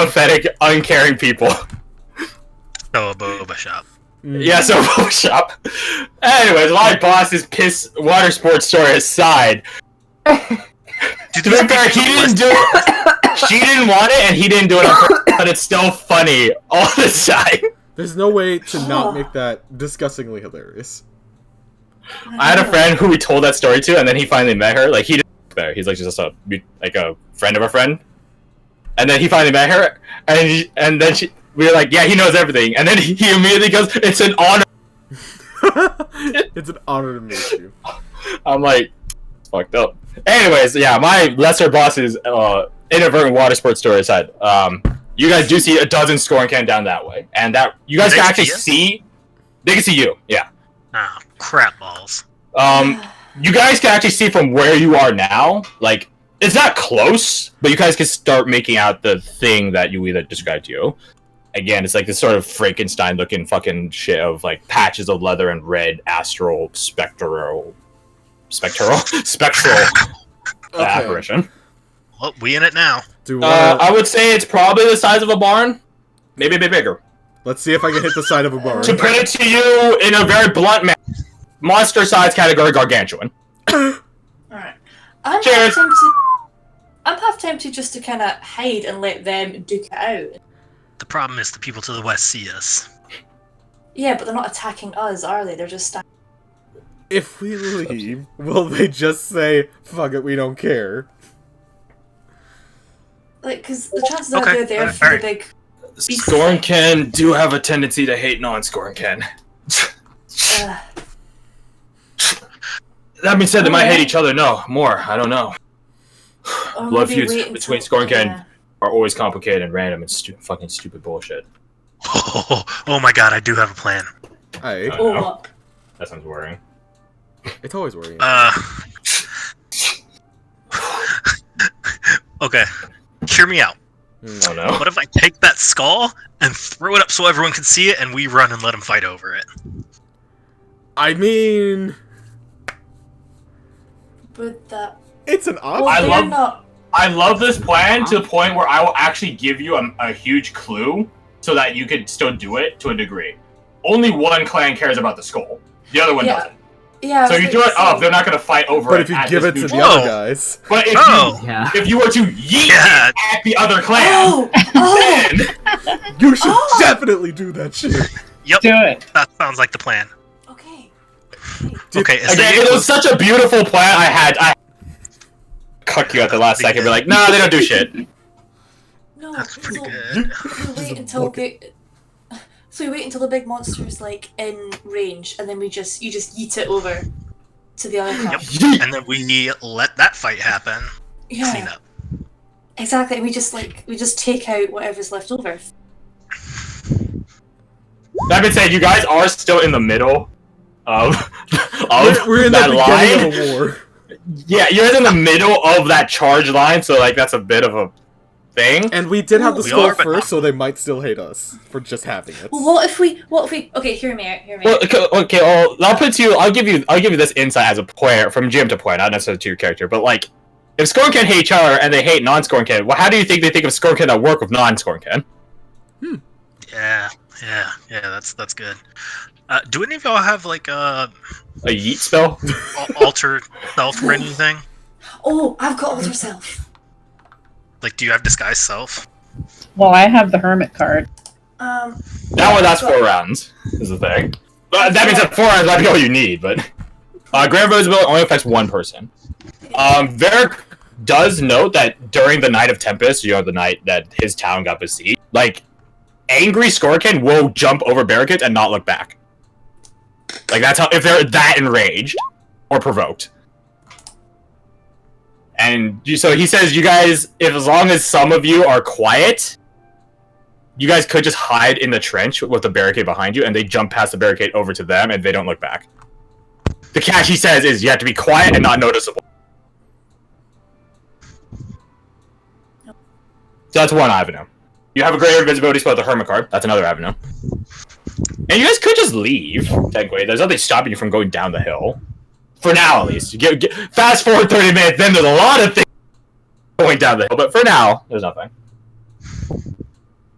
apathetic, uncaring people. Oh, a boba shop. Yeah, so boba shop. Anyways, my boss's piss water sports story aside. To be fair, he didn't do it. She didn't want it, and he didn't do it on purpose, but it's still funny all the time. There's no way to not make that disgustingly hilarious. I had a friend who we told that story to, and then he finally met her. Like, he didn't know her. He's like just a friend of a friend. And then he finally met her, and then we were like, yeah, he knows everything. And then he immediately goes, it's an honor. It's an honor to meet you. I'm like, it's fucked up. Anyways, yeah, my lesser boss's inadvertent water sports story aside, you guys do see a dozen scoring can down that way, and that you guys can actually see. They can see you, yeah. Ah, crap balls. You guys can actually see from where you are now. Like, it's not close, but you guys can start making out the thing that you either described to you. Again, it's like this sort of Frankenstein-looking fucking shit of like patches of leather and red astral spectral apparition. Well, we in it now. I would say it's probably the size of a barn, maybe a bit bigger. Let's see if I can hit the side of a barn. To put it to you in a very blunt manner, monster size category gargantuan. Alright. I'm half tempted just to kind of hide and let them duke it out. The problem is the people to the west see us. Yeah, but they're not attacking us, are they? They're just standing. If we leave, will they just say, fuck it, we don't care? Like, because the chances are they're there for the big... Scorn Ken do have a tendency to hate non-Scorn Ken. That being said, they might hate each other. No, more. I don't know. Blood feuds between Scorn Ken are always complicated and random and fucking stupid bullshit. Oh my god, I do have a plan. Aye. No. That sounds worrying. It's always worrying. Okay. Hear me out. Oh no. What if I take that skull and throw it up so everyone can see it and we run and let them fight over it? I mean... But that... It's an option. I love this plan to the point where I will actually give you a huge clue so that you could still do it to a degree. Only one clan cares about the skull. The other one doesn't. Yeah. So you throw it up, they're not going to fight over it. But if you give it to the other guys... But if you were to yeet it at the other clan, then... You should definitely do that shit. Yep. Do it. That sounds like the plan. Okay. Okay, again, it was such a beautiful plan. I cuck you at the last second, be like, nah, they don't do shit. No, that's pretty good. So we wait until the big monster's like in range, and then you just yeet it over to the other camp. Yep. And then we let that fight happen. Yeah. Clean up. Exactly. And we just take out whatever's left over. That being said, you guys are still in the middle of we're in that line. Of a war. Yeah, you're in the middle of that charge line, so like that's a bit of a thing. And we did have the skull first, so they might still hate us for just having it. Well, what if we? Okay, hear me out. Well, I'll put you. I'll give you this insight as a player, from GM to player, not necessarily to your character. But like, if Scorn Ken hate each other and they hate non-Scorn Ken, well, how do you think they think of Scorn Ken that work with non-Scorn Ken? Yeah, that's good. Do any of y'all have like a yeet spell? Alter self or anything? Oh, I've got alter self. Like, do you have disguise self? Well, I have the hermit card. That one lasts 4 rounds, is the thing. But that means that 4 rounds might be all you need, but... Grand Visibility only affects one person. Varric does note that during the Night of Tempest, the night that his town got besieged, like, angry Scorkin will jump over barricades and not look back. Like, that's how... If they're that enraged or provoked. And so he says, you guys, as long as some of you are quiet, you guys could just hide in the trench with the barricade behind you, and they jump past the barricade over to them, and they don't look back. The catch, he says, is you have to be quiet and not noticeable. So that's one avenue. You have a greater invisibility spell with the Hermit card. That's another avenue. And you guys could just leave, technically. There's nothing stopping you from going down the hill. For now, at least. Fast forward 30 minutes, then there's a lot of things going down the hill. But for now, there's nothing.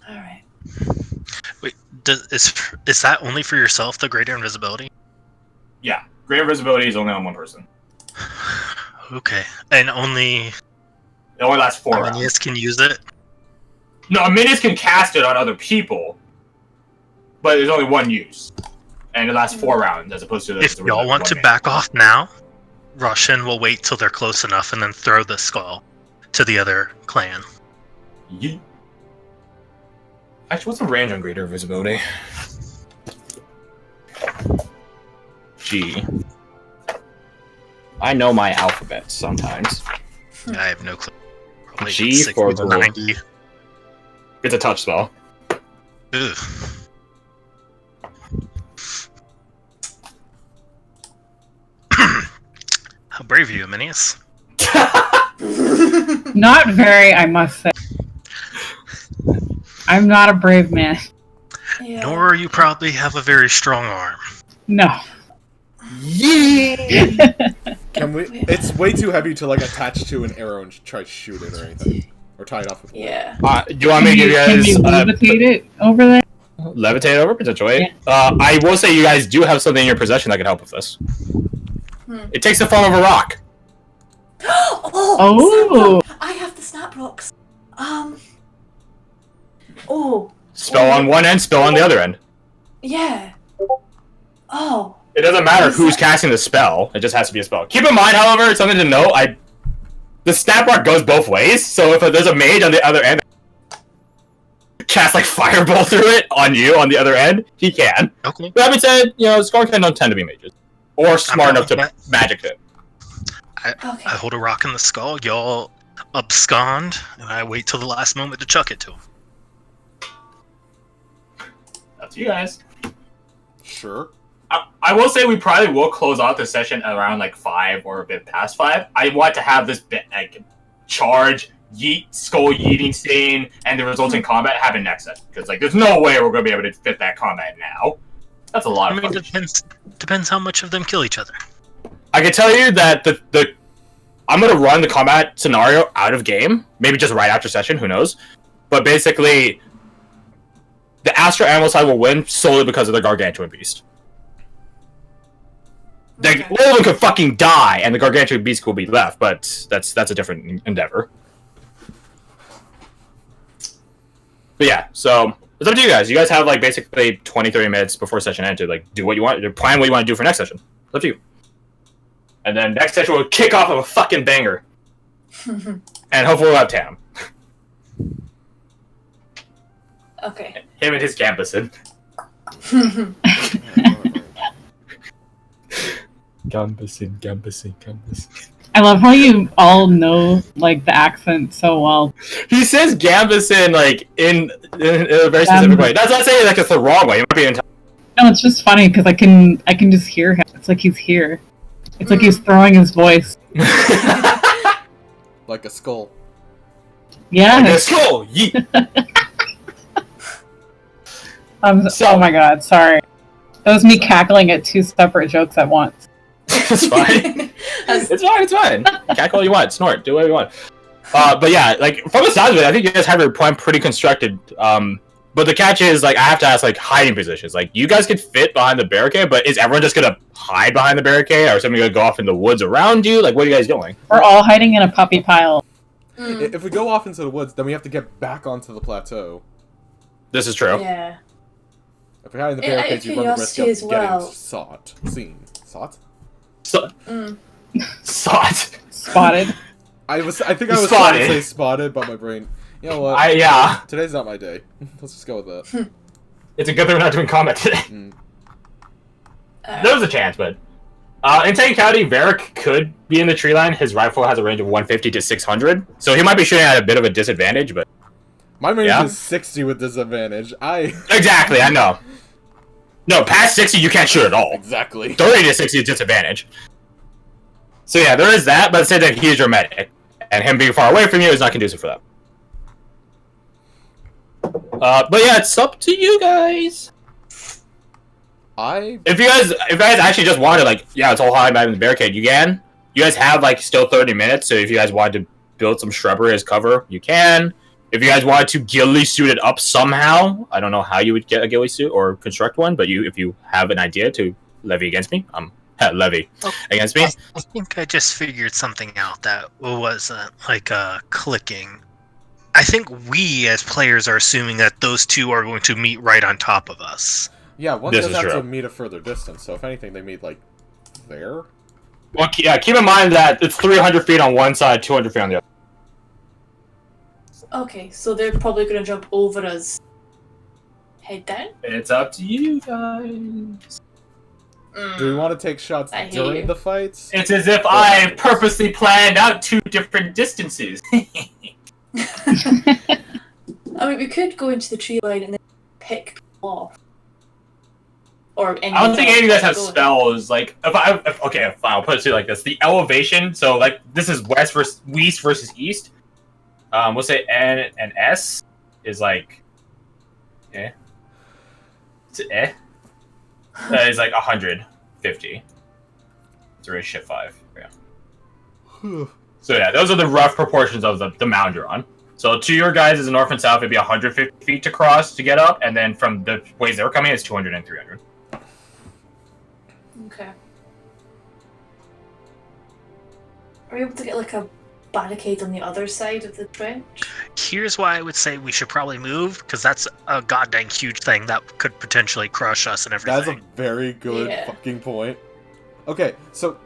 Alright. Wait, is that only for yourself, the greater invisibility? Yeah, greater invisibility is only on one person. Okay, and only It only lasts 4 rounds. Minions can use it? No, minions can cast it on other people, but there's only one use, and it lasts 4 rounds as opposed to. If y'all want to back off now, Russian will wait till they're close enough and then throw the skull to the other clan. Yeet. Actually, what's the range on greater invisibility? G. I know my alphabet sometimes. I have no clue. Probably G 60 for to the 90. It's a touch spell. Ugh. How brave are you, Minius? Not very, I must say. I'm not a brave man. Yeah. Nor you probably have a very strong arm. No. Yeah. Can we? It's way too heavy to like attach to an arrow and try to shoot it or anything, or tie it off with. Yeah. Do you want me to give you Can guys you levitate it over there? levitate over potentially? Yeah. I will say you guys do have something in your possession that can help with this. It takes the form of a rock. Oh. Snap rock! I have the snap rocks. Oh. Spell on one end, spell on the other end. Yeah. Oh. It doesn't matter who's casting the spell. It just has to be a spell. Keep in mind, however, it's something to note. The snap rock goes both ways. So if there's a mage on the other end, cast like fireball through it on you on the other end, he can. Okay. But that being said, Scorpion don't tend to be mages or smart enough to magic it. I hold a rock in the skull, y'all abscond, and I wait till the last moment to chuck it to him. Up to you guys. Sure. I will say we probably will close off the session around like 5 or a bit past 5. I want to have this bit like charge, yeet, skull yeeting stain, and the resulting combat happen next session. Because like there's no way we're going to be able to fit that combat now. That's a lot of fun. Depends how much of them kill each other. I can tell you that I'm going to run the combat scenario out of game. Maybe just right after session, who knows. But basically, the Astro Animal side will win solely because of the Gargantuan Beast. Like, all of them could fucking die, and the Gargantuan Beast will be left, but that's a different endeavor. But yeah, so it's up to you guys. You guys have like basically 20-30 minutes before session ends to like do what you want, to plan what you want to do for next session. It's up to you. And then next session will kick off of a fucking banger. And hopefully we'll have Tam. Okay. Him and his Gambusin. Gambusin. I love how you all know like the accent so well. He says Gambusin like in a very specific way. That's not saying like it's the wrong way. It might be No, it's just funny because I can just hear him. It's like he's here. It's like he's throwing his voice. Like a skull. Yeah. Like a skull. Yeet. Oh my god, sorry. That was me cackling at 2 separate jokes at once. It's fine. It's fine. Cackle all you want. Snort. Do whatever you want. But yeah, like from the sounds of it, I think you guys have your plan pretty constructed. But the catch is, like, I have to ask, like, hiding positions. Like, you guys could fit behind the barricade, but is everyone just gonna hide behind the barricade, or is somebody gonna go off in the woods around you? Like, what are you guys doing? We're all hiding in a puppy pile. If we go off into the woods, then we have to get back onto the plateau. This is true. Yeah. If we hide in the barricades, you run the risk of as well. getting seen. Sought? Sought. Spotted. I think I was Spotted. trying to say spotted, but my brain... You know what? Yeah. Today's not my day. Let's just go with that. It's a good thing we're not doing combat today. There was a chance, but... in technicality, Varric could be in the tree line. His rifle has a range of 150 to 600, so he might be shooting at a bit of a disadvantage, but... My range is 60 with disadvantage. Exactly, I know. No, past 60 you can't shoot at all. Exactly. 30 to 60 is disadvantage. So yeah, there is that, but say that he is your medic, and him being far away from you is not conducive for that. But yeah, it's up to you guys. If you guys actually just wanted, like, it's all high behind the barricade, you can. You guys have, like, still 30 minutes, so if you guys wanted to build some shrubbery as cover, you can. If you guys wanted to ghillie suit it up somehow, I don't know how you would get a ghillie suit or construct one, but if you have an idea to levy against me, levy against me. I think I just figured something out that wasn't clicking. I think we as players are assuming that those two are going to meet right on top of us. Yeah, one This does is have true. to meet a further distance, so if anything, they meet, like, there? Well, yeah, keep in mind that it's 300 feet on one side, 200 feet on the other. Okay, so they're probably going to jump over us. Head down? It's up to you guys. Do we want to take shots I hate during you. the fights? It's as if I purposely planned out 2 different distances. I mean, we could go into the tree line and then pick people off. Or any I don't think any of you guys have go- spells. Like, okay, fine. I'll put it to you like this: the elevation. So, like, this is west versus east. We'll say N and S is like, it's that is like 150. It's a ratio 5. Yeah. So yeah, those are the rough proportions of the mound you're on. So to your guys, is north and south, it'd be 150 feet to cross to get up, and then from the ways they were coming, it's 200 and 300. Okay. Are we able to get like a barricade on the other side of the trench? Here's why I would say we should probably move, because that's a goddamn huge thing that could potentially crush us and everything. That's a very good Yeah. fucking point. Okay, so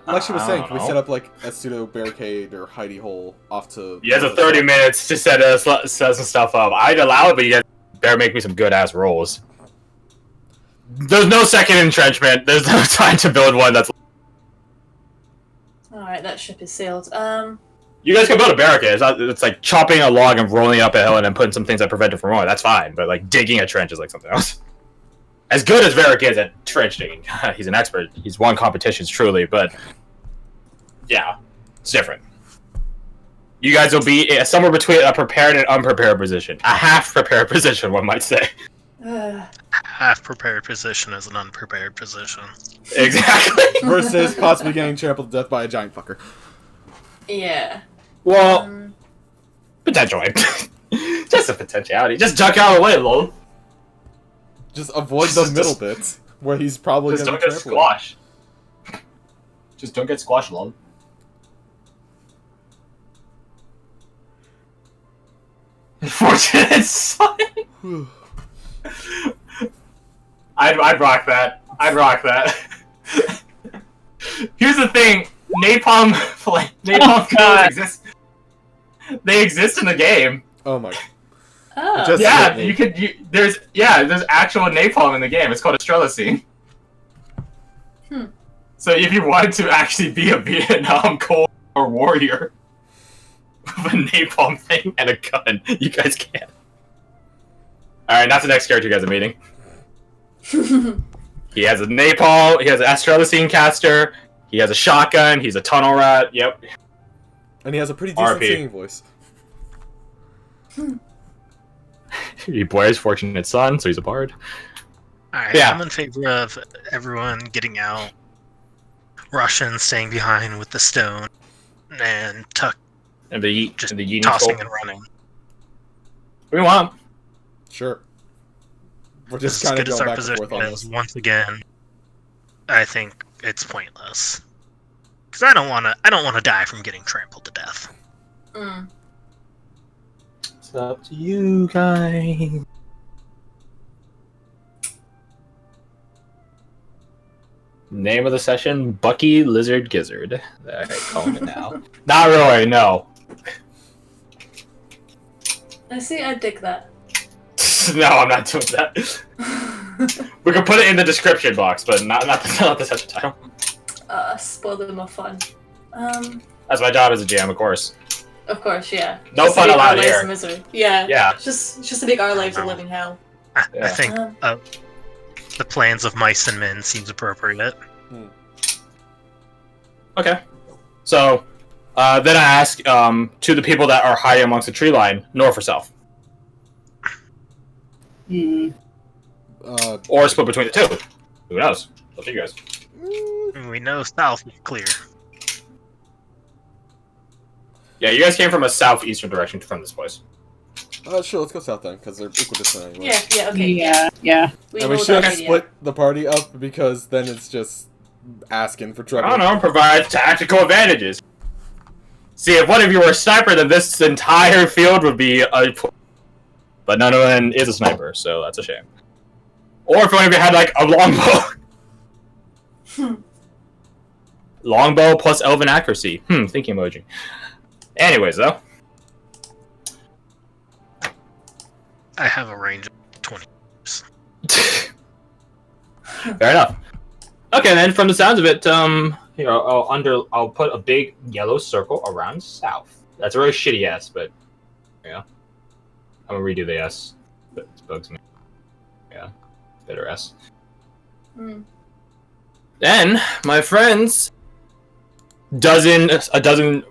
like she was I saying, don't can we know. set up like a pseudo barricade or hidey hole off to? You guys have 30 minutes to set some stuff up. I'd allow it, but you guys better make me some good ass rolls. There's no second entrenchment. There's no time to build one that's. Alright, that ship has sailed. You guys can build a barricade. It's like chopping a log and rolling it up a hill and then putting some things that prevent it from rolling. That's fine, but like digging a trench is like something else. As good as Varric is at trench digging, he's an expert. He's won competitions truly, but yeah, it's different. You guys will be somewhere between a prepared and unprepared position. A half-prepared position, one might say. Half-prepared position is an unprepared position. Exactly. versus possibly getting trampled to death by a giant fucker. Yeah. Well, potentially. Just a potentiality. Just duck out of the way, lol. Just avoid the middle bit where he's probably Just gonna don't get trample. squashed. Just don't get squashed, lol. Unfortunate son. I'd rock that. I'd rock that. Here's the thing: napalm kills exist. They exist in the game. Oh my. Oh. Just- Yeah, hit me. there's actual napalm in the game. It's called Astrelocene. So if you wanted to actually be a Vietnam Cold War warrior with a napalm thing and a gun, you guys can. Alright, that's the next character you guys are meeting. He has a napalm, he has an Astrelocene caster, he has a shotgun, he's a tunnel rat, yep. And he has a pretty decent RP. singing voice. He Blair's fortunate son, so he's a bard. Alright, Yeah. I'm in favor of everyone getting out, Russian staying behind with the stone, and Tuck And the just Yeet tossing skull. and running. We want. Sure. We're As just kind of good as going our back and forth position on is, this. once again, I think it's pointless. Because I don't want to die from getting trampled to death. It's up to you guys. Name of the session: Bucky Lizard Gizzard. I call it now. Not really, no. I see, I dig that. No, I'm not doing that. We can put it in the description box, but not the session title. Spoiling my fun. That's my job as a GM, of course. Of course, yeah. No Just to fun make allowed our lives here. a misery. Yeah. Yeah. Just to make our lives a living hell. I Yeah. think the plans of mice and men seems appropriate. Okay. So, then I ask to the people that are hiding amongst the tree line, north or south, or split between the two. Who knows? Up to you guys. We know south is clear. Yeah, you guys came from a southeastern direction from this place. Sure, let's go south then, because they're equidistant anyway. Yeah, okay. Yeah. We And know we should that area. split the party up, because then it's just asking for trouble. I don't know, provide tactical advantages. See, if one of you were a sniper, then this entire field would be a... But none of them is a sniper, so that's a shame. Or if one of you had, like, a longbow. Longbow plus elven accuracy. Thinking emoji. Anyways, though. I have a range of 20. Fair enough. Okay, then, from the sounds of it, here, I'll put a big yellow circle around south. That's a really shitty S, but, yeah. I'm gonna redo the S. But it bugs me. Yeah. Better S. Then, my friends, a dozen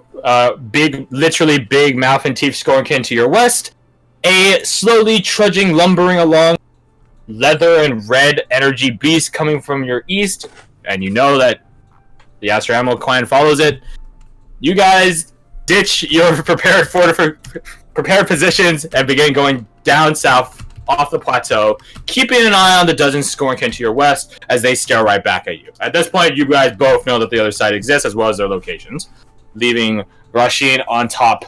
big, literally big mouth and teeth scornkin to your west, a slowly trudging, lumbering along leather and red energy beast coming from your east, and you know that the Astro Animal clan follows it. You guys ditch your prepared positions and begin going down south off the plateau, keeping an eye on the dozen scornkin to your west as they stare right back at you. At this point, you guys both know that the other side exists as well as their locations, leaving Rasheen on top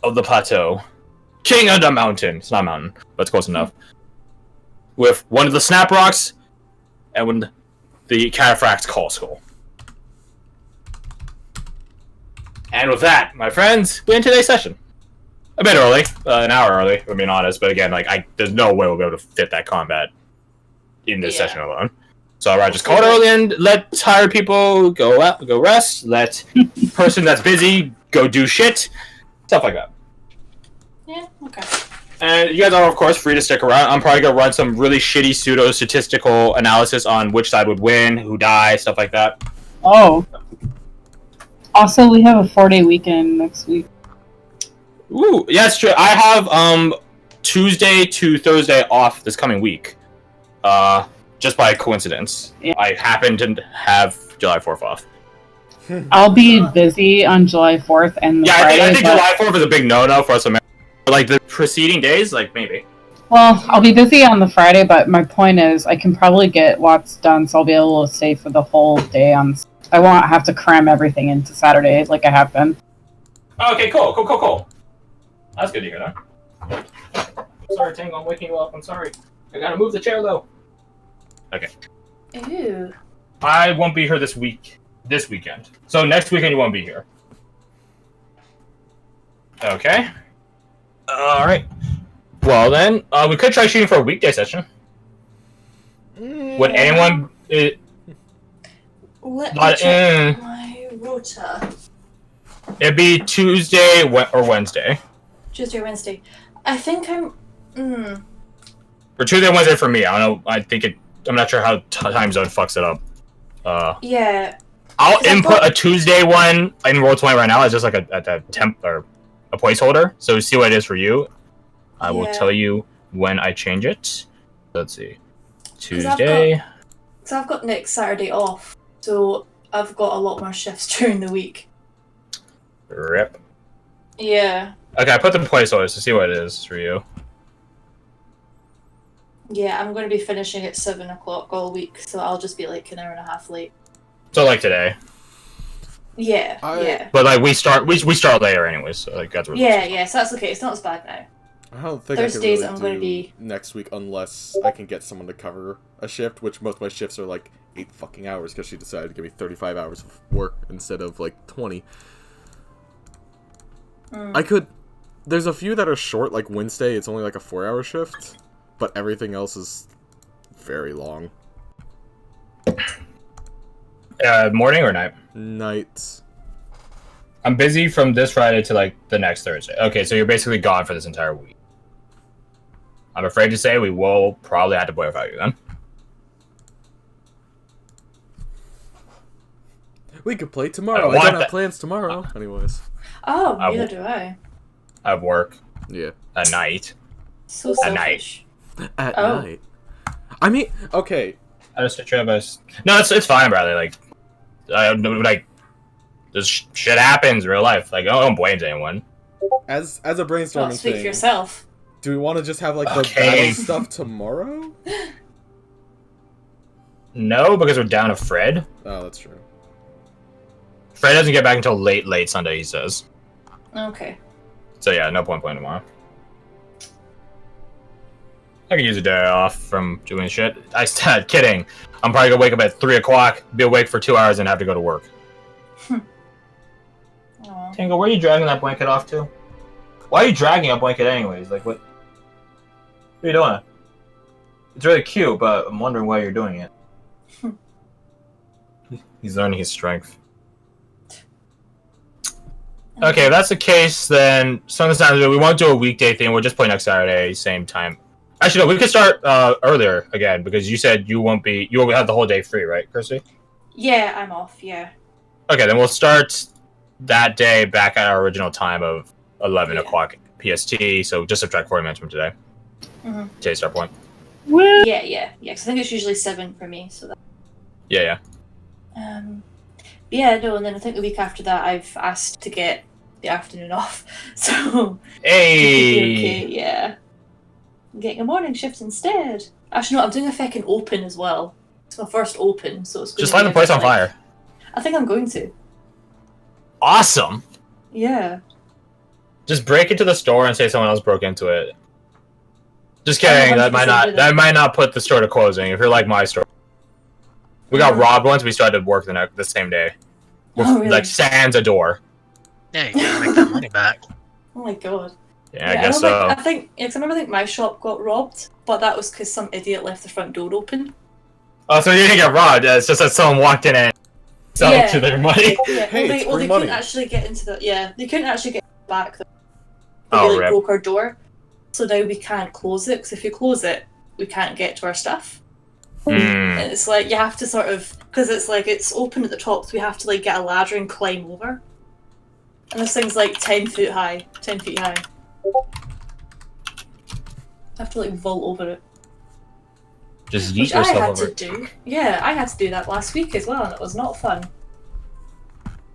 of the plateau. King of the mountain. It's not a mountain, but it's close enough. With one of the snap rocks and the Cataphract's Call Skull. And with that, my friends, we end today's session. A bit early, an hour early, if I'm being honest, but again, like, there's no way we'll be able to fit that combat in this session alone. So I'd rather just call it early and let tired people go rest, let person that's busy go do shit, stuff like that. Yeah, okay. And you guys are, of course, free to stick around. I'm probably going to run some really shitty pseudo-statistical analysis on which side would win, who dies, stuff like that. Oh. Also, we have a 4-day weekend next week. Ooh, yeah, it's true. I have Tuesday to Thursday off this coming week. Just by coincidence. Yeah. I happen to have July 4th off. I'll be busy on July 4th and the Friday. I think July 4th is a big no-no for us. Like, the preceding days, like, maybe. Well, I'll be busy on the Friday, but my point is I can probably get lots done, so I'll be able to stay for the whole day on... I won't have to cram everything into Saturday like I have been. Okay, cool. That's good to hear, though. Sorry, Tango, I'm waking you up. I'm sorry. I gotta move the chair, though. Okay. Ew. I won't be here this weekend. So next weekend you won't be here. Okay. Alright. Well then, we could try shooting for a weekday session. Would anyone... Let me check my rota. It'd be Tuesday or Wednesday. Tuesday or Wednesday. I think I'm... Or Tuesday or Wednesday for me. I don't know. I'm not sure how time zone fucks it up. Yeah. I'll input a Tuesday one in Roll20 right now as just like a temp or a placeholder. So see what it is for you. I will tell you when I change it. Let's see. Tuesday. So I've got next Saturday off. So I've got a lot more shifts during the week. Rip. Yeah. Okay, I put the placeholders to see what it is for you. Yeah, I'm going to be finishing at 7 o'clock all week, so I'll just be like an hour and a half late. So like today. Yeah, yeah. But like we start later anyways, so like that's what Yeah, so that's okay. It's not as bad now. I don't think Thursdays I can really do next week unless I can get someone to cover a shift, which most of my shifts are like 8 fucking hours because she decided to give me 35 hours of work instead of like 20. I could... There's a few that are short, like Wednesday, it's only like a 4-hour shift, but everything else is very long. Morning or night? Night. I'm busy from this Friday to like the next Thursday. Okay, so you're basically gone for this entire week. I'm afraid to say we will probably have to play without you then. We could play tomorrow. I don't have plans tomorrow. Anyways. Oh, neither do I. I have work. Yeah. At night. So selfish. At night. I mean, okay. No, it's fine, brother. Like, this shit happens in real life. Like, I don't blame anyone. As a brainstorming Well, speak thing, for yourself. do we want to just have like the Okay. battle stuff tomorrow? No, because we're down to Fred. Oh, that's true. Fred doesn't get back until late Sunday, he says. Okay. So yeah, no point playing tomorrow. I could use a day off from doing shit. I said, kidding. I'm probably gonna wake up at 3 o'clock, be awake for 2 hours, and have to go to work. Aw. Tango, where are you dragging that blanket off to? Why are you dragging a blanket anyways? Like, what? What are you doing? It's really cute, but I'm wondering why you're doing it. He's learning his strength. Okay, if that's the case, then sometimes we won't do a weekday thing. We'll just play next Saturday, same time. Actually, no, we could start earlier again because you said you won't have the whole day free, right, Kirsty? Yeah, I'm off, yeah. Okay, then we'll start that day back at our original time of 11 Yeah. o'clock PST. So just subtract 40 minutes from today. Mm-hmm. Today's start point. Woo! Yeah, because I think it's usually 7 for me, so that... Yeah. Yeah, no, and then I think the week after that I've asked to get the afternoon off, so... Hey! Okay, yeah. I'm getting a morning shift instead. Actually, no, I'm doing a feckin' open as well. It's my first open, so it's going Just to light be the place on like- fire. I think I'm going to. Awesome! Yeah. Just break into the store and say someone else broke into it. Just I'm kidding. 100% do that. That might not put the store to closing. If you're like my store, we got Mhm. robbed once. We started work the same day. Oh, really? Like sans a door. Yeah, you gotta make that money back. Oh my god. Yeah, I guess don't so. I think, yeah, 'cause I remember my shop got robbed, but that was because some idiot left the front door open. Oh, so you didn't get robbed. It's just that someone walked in and sold Yeah. to their money. Yeah, Hey, it's free they money. couldn't actually get into the... Yeah, they couldn't actually get back. They Oh, like, rip. broke our door. So now we can't close it, because if you close it, we can't get to our stuff. Hmm. And it's like, you have to sort of... Because it's like, it's open at the top, so we have to like get a ladder and climb over. And this thing's like 10 feet high. 10 feet high. I have to like vault over it. Just Which yeet I yourself had over. to do. Yeah, I had to do that last week as well, and it was not fun.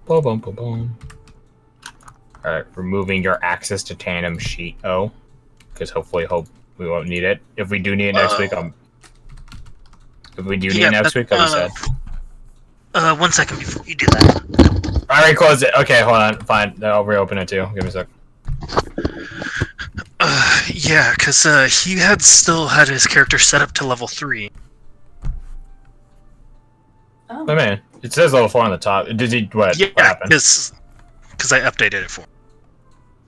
Boom, boom, boom, boom. Alright, removing your access to tandem sheet O. Because hopefully we won't need it. If we do need it next week, if we do need it next week, I'll be sad. 1 second before you do that. I already closed it. Okay, hold on. Fine. Then I'll reopen it too. Give me a sec. Yeah, because he had still had his character set up to level 3. Oh. Oh man, it says level 4 on the top. Did he what? Yeah, What happened? because I updated it for him.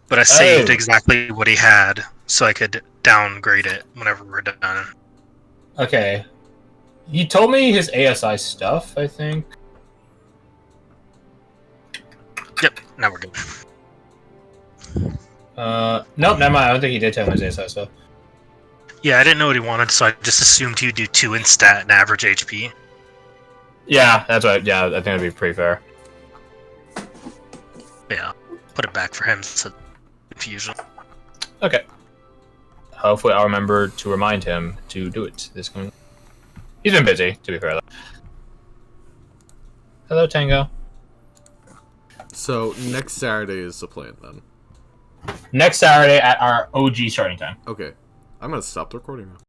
But I saved Oh. exactly what he had, so I could downgrade it whenever we're done. Okay. He told me his ASI stuff, I think. Yep, now we're good. Nope, never mind. I don't think he did tell me his ASI stuff. Yeah, I didn't know what he wanted, so I just assumed he would do 2 in stat and average HP. Yeah, that's right. Yeah, I think that'd be pretty fair. Yeah, put it back for him, so confusion. Okay. Hopefully I'll remember to remind him to do it this coming. He's been busy, to be fair, though. Hello, Tango. So next Saturday is the plan then. Next Saturday at our OG starting time. Okay. I'm gonna stop the recording now.